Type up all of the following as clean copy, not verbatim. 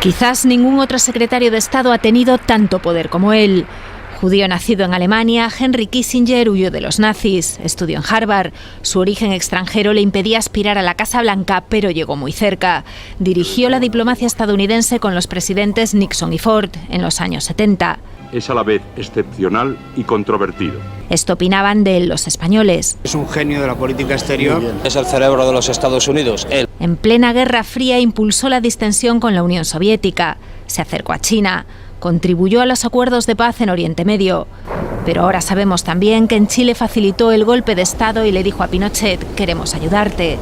Quizás ningún otro secretario de Estado ha tenido tanto poder como él. Judío nacido en Alemania, Henry Kissinger huyó de los nazis, estudió en Harvard. Su origen extranjero le impedía aspirar a la Casa Blanca, pero llegó muy cerca. Dirigió la diplomacia estadounidense con los presidentes Nixon y Ford en los años 70. Es a la vez excepcional y controvertido. Esto opinaban de él los españoles. Es un genio de la política exterior. Es el cerebro de los Estados Unidos, él. En plena Guerra Fría impulsó la distensión con la Unión Soviética. Se acercó a China. Contribuyó a los acuerdos de paz en Oriente Medio. Pero ahora sabemos también que en Chile facilitó el golpe de Estado y le dijo a Pinochet: queremos ayudarte.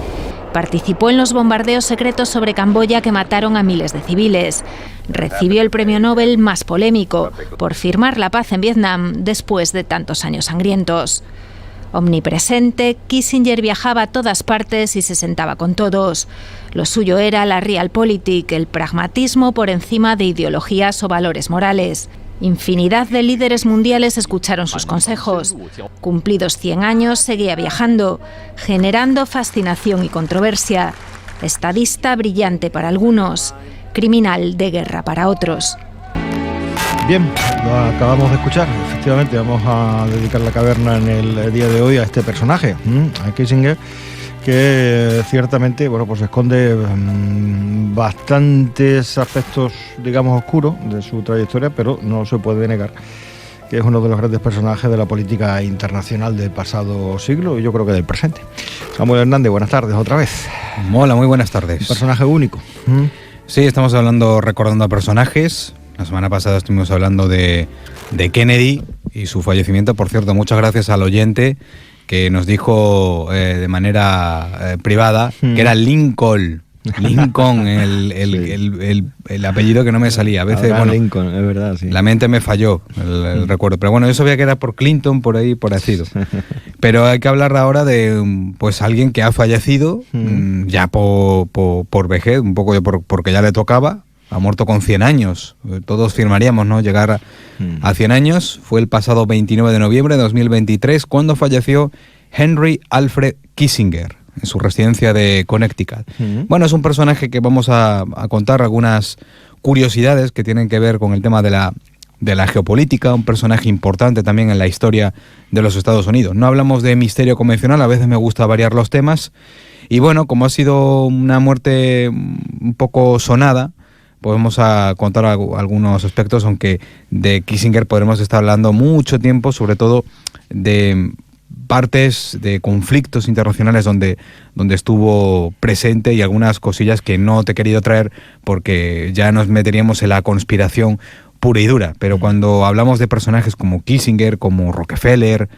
Participó en los bombardeos secretos sobre Camboya que mataron a miles de civiles. Recibió el premio Nobel más polémico por firmar la paz en Vietnam después de tantos años sangrientos. Omnipresente, Kissinger viajaba a todas partes y se sentaba con todos. Lo suyo era la realpolitik, el pragmatismo por encima de ideologías o valores morales. Infinidad de líderes mundiales escucharon sus consejos. Cumplidos 100 años, seguía viajando, generando fascinación y controversia. Estadista brillante para algunos, criminal de guerra para otros. Bien, lo acabamos de escuchar. Efectivamente, vamos a dedicar la caverna en el día de hoy a este personaje, a Kissinger, que ciertamente, bueno, pues esconde bastantes aspectos, digamos, oscuros de su trayectoria, pero no se puede negar que es uno de los grandes personajes de la política internacional del pasado siglo y yo creo que del presente. Samuel Hernández, buenas tardes otra vez. Hola, muy buenas tardes. Un personaje único. Sí, estamos recordando a personajes. La semana pasada estuvimos hablando de Kennedy y su fallecimiento. Por cierto, muchas gracias al oyente que nos dijo de manera privada que era Lincoln. Lincoln, el apellido que no me salía. A veces, bueno, Lincoln, es verdad, sí. La mente me falló el recuerdo. Pero bueno, yo sabía que era por Clinton, por ahí, por así. Pero hay que hablar ahora de pues alguien que ha fallecido ya por vejez, un poco porque ya le tocaba. Ha muerto con 100 años. Todos firmaríamos, ¿no?, llegar a 100 años. Fue el pasado 29 de noviembre de 2023 cuando falleció Henry Alfred Kissinger en su residencia de Connecticut. Bueno, es un personaje que vamos a contar algunas curiosidades que tienen que ver con el tema de la geopolítica, un personaje importante también en la historia de los Estados Unidos. No hablamos de misterio convencional, a veces me gusta variar los temas. Y bueno, como ha sido una muerte un poco sonada, podemos contar algunos aspectos, aunque de Kissinger podremos estar hablando mucho tiempo, sobre todo de partes de conflictos internacionales donde estuvo presente y algunas cosillas que no te he querido traer porque ya nos meteríamos en la conspiración pura y dura. Pero cuando hablamos de personajes como Kissinger, como Rockefeller,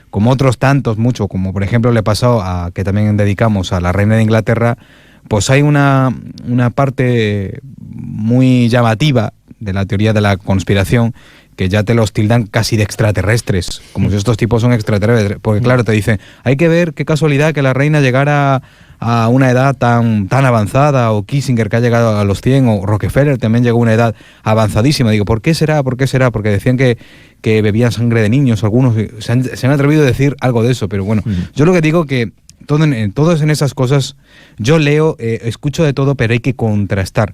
como otros tantos, mucho, como por ejemplo le pasó que también dedicamos a la reina de Inglaterra, pues hay una parte muy llamativa de la teoría de la conspiración que ya te los tildan casi de extraterrestres, como si estos tipos son extraterrestres, porque claro, te dicen, hay que ver qué casualidad que la reina llegara a una edad tan avanzada, o Kissinger que ha llegado a los 100, o Rockefeller también llegó a una edad avanzadísima. Digo, ¿por qué será? ¿Por qué será? Porque decían que bebían sangre de niños, algunos se han atrevido a decir algo de eso, pero bueno, yo lo que digo que todos en esas cosas, yo leo, escucho de todo, pero hay que contrastar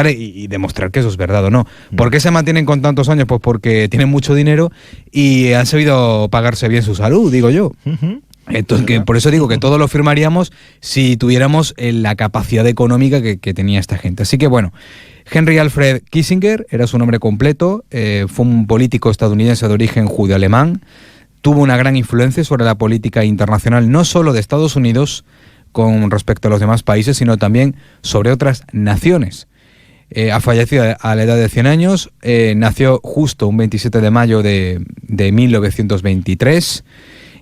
y demostrar que eso es verdad o no. ¿Por qué se mantienen con tantos años? Pues porque tienen mucho dinero y han sabido pagarse bien su salud, digo yo. Entonces, por eso digo que todo lo firmaríamos si tuviéramos la capacidad económica que tenía esta gente. Así que bueno, Henry Alfred Kissinger era su nombre completo, fue un político estadounidense de origen judeo-alemán, tuvo una gran influencia sobre la política internacional, no solo de Estados Unidos con respecto a los demás países, sino también sobre otras naciones. Ha fallecido a la edad de 100 años, nació justo un 27 de mayo de 1923,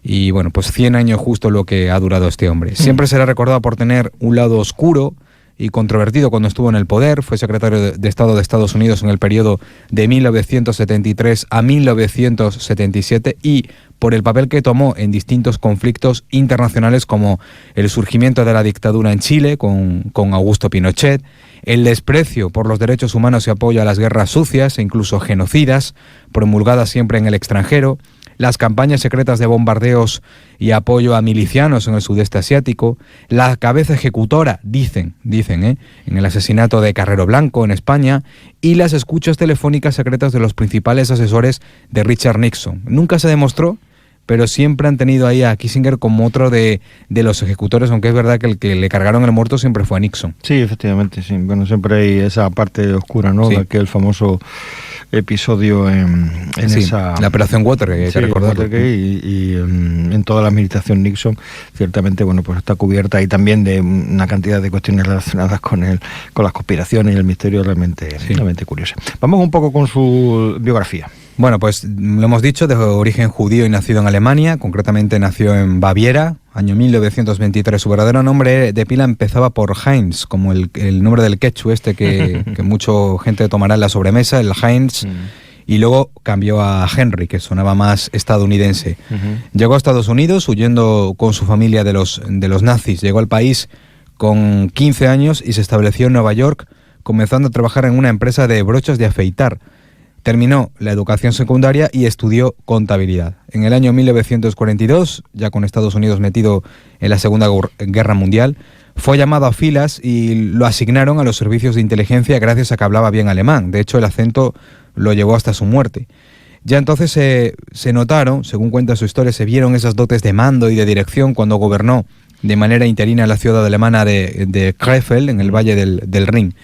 y bueno, pues 100 años justo lo que ha durado este hombre. Siempre será recordado por tener un lado oscuro y controvertido cuando estuvo en el poder. Fue secretario de Estado de Estados Unidos en el periodo de 1973 a 1977 y por el papel que tomó en distintos conflictos internacionales como el surgimiento de la dictadura en Chile con Augusto Pinochet, el desprecio por los derechos humanos y apoyo a las guerras sucias e incluso genocidas, promulgadas siempre en el extranjero, las campañas secretas de bombardeos y apoyo a milicianos en el sudeste asiático, la cabeza ejecutora, dicen, en el asesinato de Carrero Blanco en España, y las escuchas telefónicas secretas de los principales asesores de Richard Nixon. Nunca se demostró, pero siempre han tenido ahí a Kissinger como otro de los ejecutores, aunque es verdad que el que le cargaron el muerto siempre fue a Nixon. Sí, efectivamente, sí. Bueno, siempre hay esa parte oscura, ¿no? Sí. De aquel famoso episodio en Sí, esa... la operación Watergate, hay que recordarlo. Watergate y en toda la administración Nixon, ciertamente, bueno, pues está cubierta y también de una cantidad de cuestiones relacionadas con las conspiraciones y el misterio realmente curioso. Vamos un poco con su biografía. Bueno, pues lo hemos dicho, de origen judío y nacido en Alemania, concretamente nació en Baviera, año 1923. Su verdadero nombre de pila empezaba por Heinz, como el nombre del ketchup que mucha gente tomará en la sobremesa, el Heinz, y luego cambió a Henry, que sonaba más estadounidense. Llegó a Estados Unidos huyendo con su familia de los nazis. Llegó al país con 15 años y se estableció en Nueva York, comenzando a trabajar en una empresa de brochas de afeitar. Terminó la educación secundaria y estudió contabilidad. En el año 1942, ya con Estados Unidos metido en la Segunda Guerra Mundial, fue llamado a filas y lo asignaron a los servicios de inteligencia gracias a que hablaba bien alemán. De hecho, el acento lo llevó hasta su muerte. Ya entonces se notaron, según cuenta su historia, se vieron esas dotes de mando y de dirección cuando gobernó de manera interina la ciudad alemana de Krefeld, en el Valle del Rin.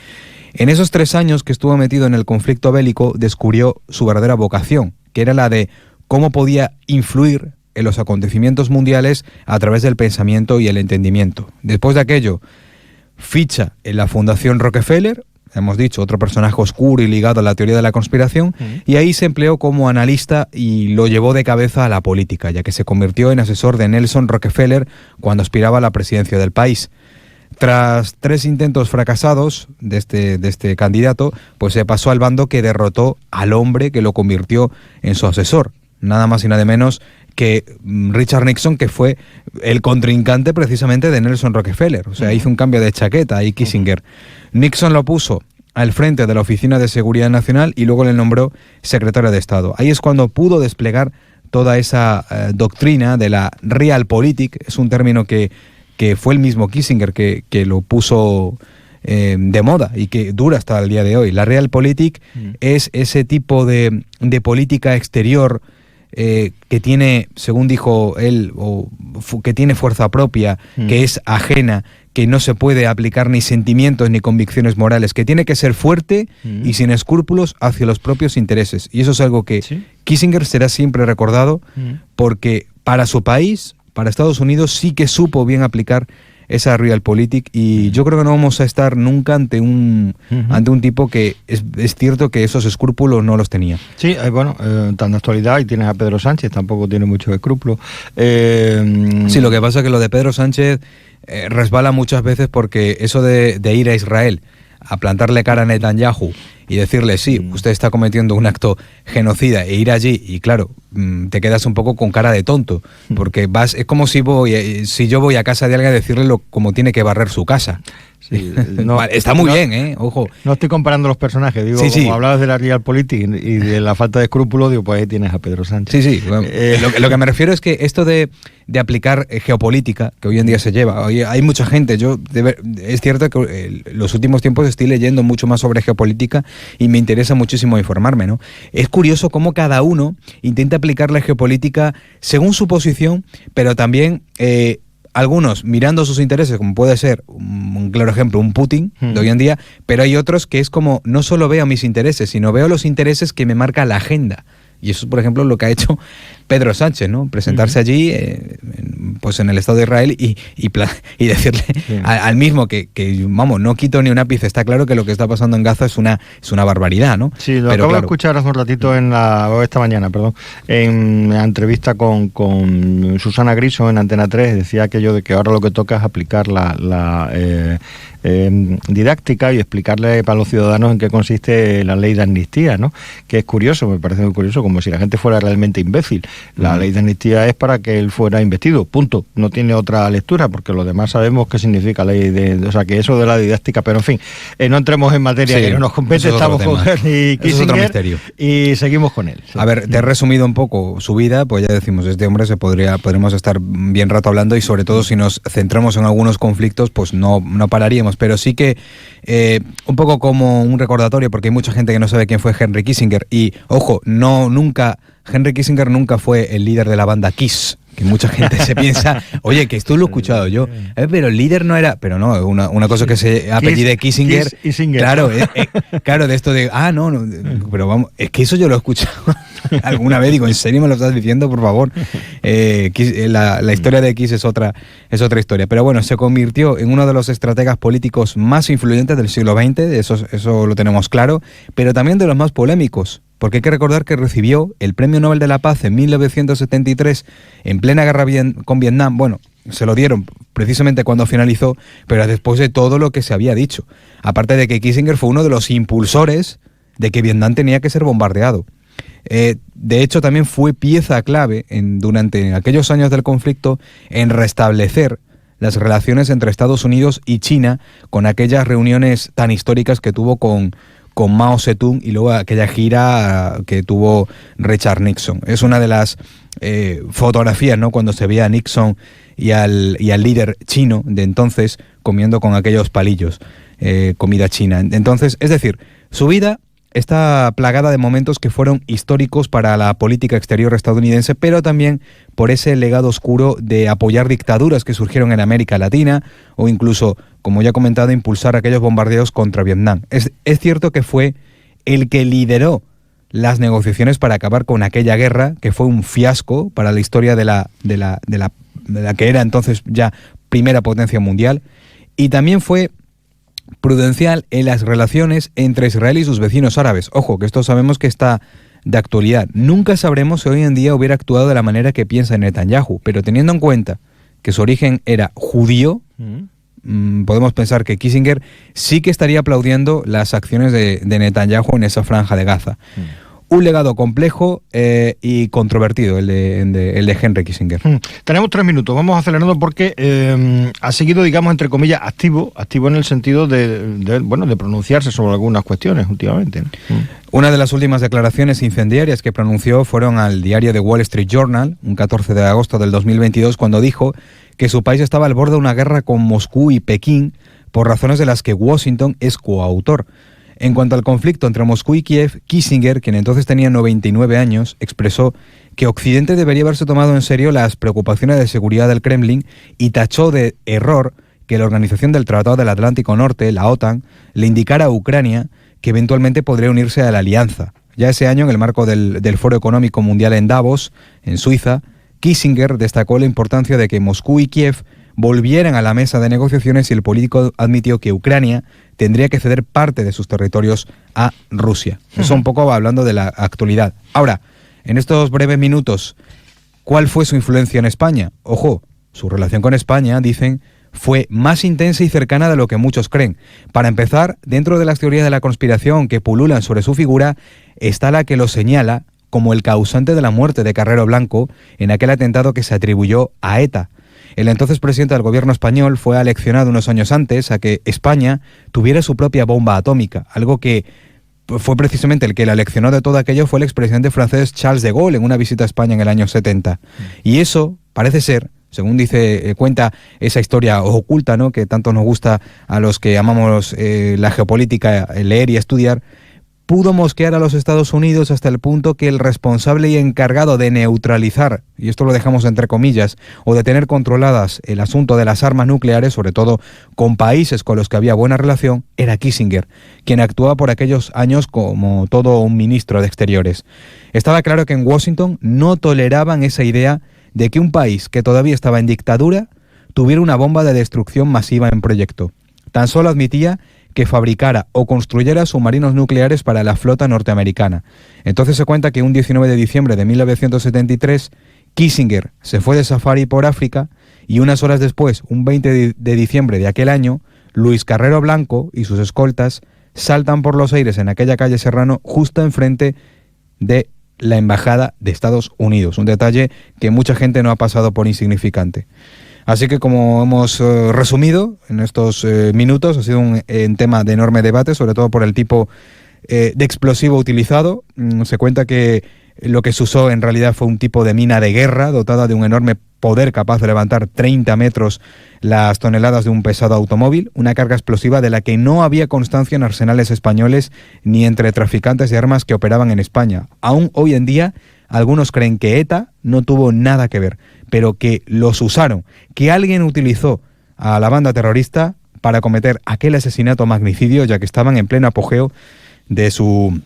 En esos 3 años que estuvo metido en el conflicto bélico, descubrió su verdadera vocación, que era la de cómo podía influir en los acontecimientos mundiales a través del pensamiento y el entendimiento. Después de aquello, ficha en la Fundación Rockefeller, hemos dicho, otro personaje oscuro y ligado a la teoría de la conspiración, y ahí se empleó como analista y lo llevó de cabeza a la política, ya que se convirtió en asesor de Nelson Rockefeller cuando aspiraba a la presidencia del país. Tras 3 intentos fracasados de este candidato, pues se pasó al bando que derrotó al hombre que lo convirtió en su asesor, nada más y nada menos que Richard Nixon, que fue el contrincante precisamente de Nelson Rockefeller. O sea, hizo un cambio de chaqueta ahí Kissinger. Nixon lo puso al frente de la Oficina de Seguridad Nacional y luego le nombró secretario de Estado. Ahí es cuando pudo desplegar toda esa doctrina de la Realpolitik. Es un término que fue el mismo Kissinger que lo puso de moda y que dura hasta el día de hoy. La Realpolitik es ese tipo de política exterior que tiene, según dijo él, que tiene fuerza propia, que es ajena, que no se puede aplicar ni sentimientos ni convicciones morales, que tiene que ser fuerte y sin escrúpulos hacia los propios intereses. Y eso es algo que Kissinger será siempre recordado porque para su país, para Estados Unidos, sí que supo bien aplicar esa Realpolitik y yo creo que no vamos a estar nunca ante un tipo que es cierto que esos escrúpulos no los tenía. Sí, bueno, tan de actualidad y tienes a Pedro Sánchez, tampoco tiene muchos escrúpulos. Sí, lo que pasa es que lo de Pedro Sánchez resbala muchas veces porque eso de ir a Israel a plantarle cara a Netanyahu y decirle, sí, usted está cometiendo un acto genocida e ir allí y claro, te quedas un poco con cara de tonto, porque es como si yo voy a casa de alguien a decirle cómo tiene que barrer su casa. Sí, está muy bien, ojo. No estoy comparando los personajes, digo, como hablabas de la Realpolitik y de la falta de escrúpulos, digo, pues ahí tienes a Pedro Sánchez. Sí, bueno, lo que me refiero es que esto de aplicar geopolítica, que hoy en día se lleva, hay mucha gente, es cierto que los últimos tiempos estoy leyendo mucho más sobre geopolítica y me interesa muchísimo informarme, ¿no? Es curioso cómo cada uno intenta aplicar la geopolítica según su posición, pero también algunos mirando sus intereses, como puede ser un claro ejemplo, un Putin de hoy en día, pero hay otros que es como, no solo veo mis intereses, sino veo los intereses que me marca la agenda. Y eso es, por ejemplo, lo que ha hecho Pedro Sánchez, ¿no? Presentarse allí, pues en el Estado de Israel y decirle al mismo que, vamos, no quito ni un ápice. Está claro que lo que está pasando en Gaza es una barbaridad, ¿no? Sí, lo acabo de escuchar hace un ratito esta mañana, en la entrevista con Susana Griso en Antena 3, decía aquello de que ahora lo que toca es aplicar la didáctica y explicarle para los ciudadanos en qué consiste la ley de amnistía, ¿no? Que es curioso, me parece muy curioso, como si la gente fuera realmente imbécil. La ley de amnistía es para que él fuera investido, punto. No tiene otra lectura, porque los demás sabemos qué significa ley de... O sea, que eso de la didáctica, pero en fin, no entremos en materia que no nos compete, estamos con Henry Kissinger y seguimos con él. Sí. A ver, te he resumido un poco su vida, pues ya decimos, este hombre podremos estar bien rato hablando, y sobre todo si nos centramos en algunos conflictos, pues no pararíamos, pero sí que un poco como un recordatorio, porque hay mucha gente que no sabe quién fue Henry Kissinger, y ojo, Henry Kissinger nunca fue el líder de la banda Kiss, que mucha gente se piensa, oye, que esto lo he escuchado yo, pero el líder no era, pero no, una cosa que se apellide Kissinger, claro, claro, de esto de, no, pero vamos, es que eso yo lo he escuchado alguna vez, digo, ¿en serio me lo estás diciendo, por favor? La historia de Kiss es otra historia, pero bueno, se convirtió en uno de los estrategas políticos más influyentes del siglo XX, eso lo tenemos claro, pero también de los más polémicos, porque hay que recordar que recibió el Premio Nobel de la Paz en 1973 en plena guerra con Vietnam. Bueno, se lo dieron precisamente cuando finalizó, pero después de todo lo que se había dicho. Aparte de que Kissinger fue uno de los impulsores de que Vietnam tenía que ser bombardeado. De hecho, también fue pieza clave durante aquellos años del conflicto en restablecer las relaciones entre Estados Unidos y China, con aquellas reuniones tan históricas que tuvo con Mao Zedong, y luego aquella gira que tuvo Richard Nixon. Es una de las fotografías, ¿no?, cuando se veía a Nixon y al líder chino de entonces comiendo con aquellos palillos, comida china. Entonces, es decir, su vida está plagada de momentos que fueron históricos para la política exterior estadounidense, pero también por ese legado oscuro de apoyar dictaduras que surgieron en América Latina, o incluso, como ya he comentado, impulsar aquellos bombardeos contra Vietnam. Es cierto que fue el que lideró las negociaciones para acabar con aquella guerra, que fue un fiasco para la historia de la que era entonces ya primera potencia mundial, y también fue prudencial en las relaciones entre Israel y sus vecinos árabes. Ojo, que esto sabemos que está de actualidad. Nunca sabremos si hoy en día hubiera actuado de la manera que piensa Netanyahu, pero teniendo en cuenta que su origen era judío, podemos pensar que Kissinger sí que estaría aplaudiendo las acciones de Netanyahu en esa franja de Gaza. Un legado complejo y controvertido, el de Henry Kissinger. Tenemos 3 minutos, vamos acelerando porque ha seguido, digamos, entre comillas, activo en el sentido de pronunciarse sobre algunas cuestiones últimamente, ¿no? Una de las últimas declaraciones incendiarias que pronunció fueron al diario The Wall Street Journal, un 14 de agosto del 2022, cuando dijo que su país estaba al borde de una guerra con Moscú y Pekín por razones de las que Washington es coautor. En cuanto al conflicto entre Moscú y Kiev, Kissinger, quien entonces tenía 99 años, expresó que Occidente debería haberse tomado en serio las preocupaciones de seguridad del Kremlin y tachó de error que la Organización del Tratado del Atlántico Norte, la OTAN, le indicara a Ucrania que eventualmente podría unirse a la alianza. Ya ese año, en el marco del Foro Económico Mundial en Davos, en Suiza, Kissinger destacó la importancia de que Moscú y Kiev volvieran a la mesa de negociaciones, y el político admitió que Ucrania tendría que ceder parte de sus territorios a Rusia. Eso un poco hablando de la actualidad. Ahora, en estos breves minutos, ¿cuál fue su influencia en España? Ojo, su relación con España, dicen, fue más intensa y cercana de lo que muchos creen. Para empezar, dentro de las teorías de la conspiración que pululan sobre su figura, está la que lo señala como el causante de la muerte de Carrero Blanco en aquel atentado que se atribuyó a ETA. El entonces presidente del gobierno español fue aleccionado unos años antes a que España tuviera su propia bomba atómica, algo que fue precisamente el que le aleccionó de todo aquello fue el expresidente francés Charles de Gaulle en una visita a España en el año 70. Y eso parece ser, según cuenta esa historia oculta, ¿no?, que tanto nos gusta a los que amamos la geopolítica, leer y estudiar, pudo mosquear a los Estados Unidos hasta el punto que el responsable y encargado de neutralizar, y esto lo dejamos entre comillas, o de tener controladas el asunto de las armas nucleares, sobre todo con países con los que había buena relación, era Kissinger, quien actuaba por aquellos años como todo un ministro de Exteriores. Estaba claro que en Washington no toleraban esa idea de que un país que todavía estaba en dictadura tuviera una bomba de destrucción masiva en proyecto. Tan solo admitía que fabricara o construyera submarinos nucleares para la flota norteamericana. Entonces se cuenta que un 19 de diciembre de 1973, Kissinger se fue de safari por África y unas horas después, un 20 de diciembre de aquel año, Luis Carrero Blanco y sus escoltas saltan por los aires en aquella calle Serrano justo enfrente de la Embajada de Estados Unidos. Un detalle que mucha gente no ha pasado por insignificante. Así que, como hemos resumido en estos minutos, ha sido un tema de enorme debate, sobre todo por el tipo de explosivo utilizado. Se cuenta que lo que se usó en realidad fue un tipo de mina de guerra dotada de un enorme poder capaz de levantar 30 metros las toneladas de un pesado automóvil, una carga explosiva de la que no había constancia en arsenales españoles ni entre traficantes de armas que operaban en España. Aún hoy en día, algunos creen que ETA no tuvo nada que ver, pero que los usaron, que alguien utilizó a la banda terrorista para cometer aquel asesinato magnicidio, ya que estaban en pleno apogeo de sus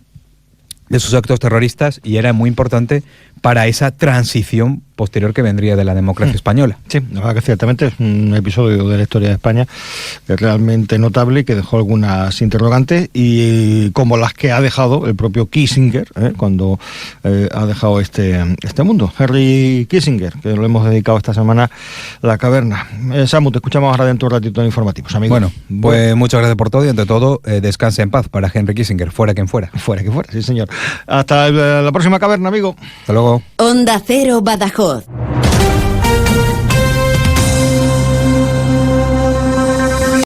actos terroristas, y era muy importante para esa transición posterior que vendría de la democracia española. Sí, la verdad que ciertamente es un episodio de la historia de España que es realmente notable y que dejó algunas interrogantes, y como las que ha dejado el propio Kissinger cuando ha dejado este mundo. Henry Kissinger, que lo hemos dedicado esta semana a la caverna. Samu, te escuchamos ahora dentro de un ratito de informativos, amigo. Bueno, pues muchas gracias por todo, y ante todo, descanse en paz para Henry Kissinger, fuera quien fuera. Fuera que fuera, sí señor. Hasta la próxima caverna, amigo. Hasta luego. Onda Cero Badajoz.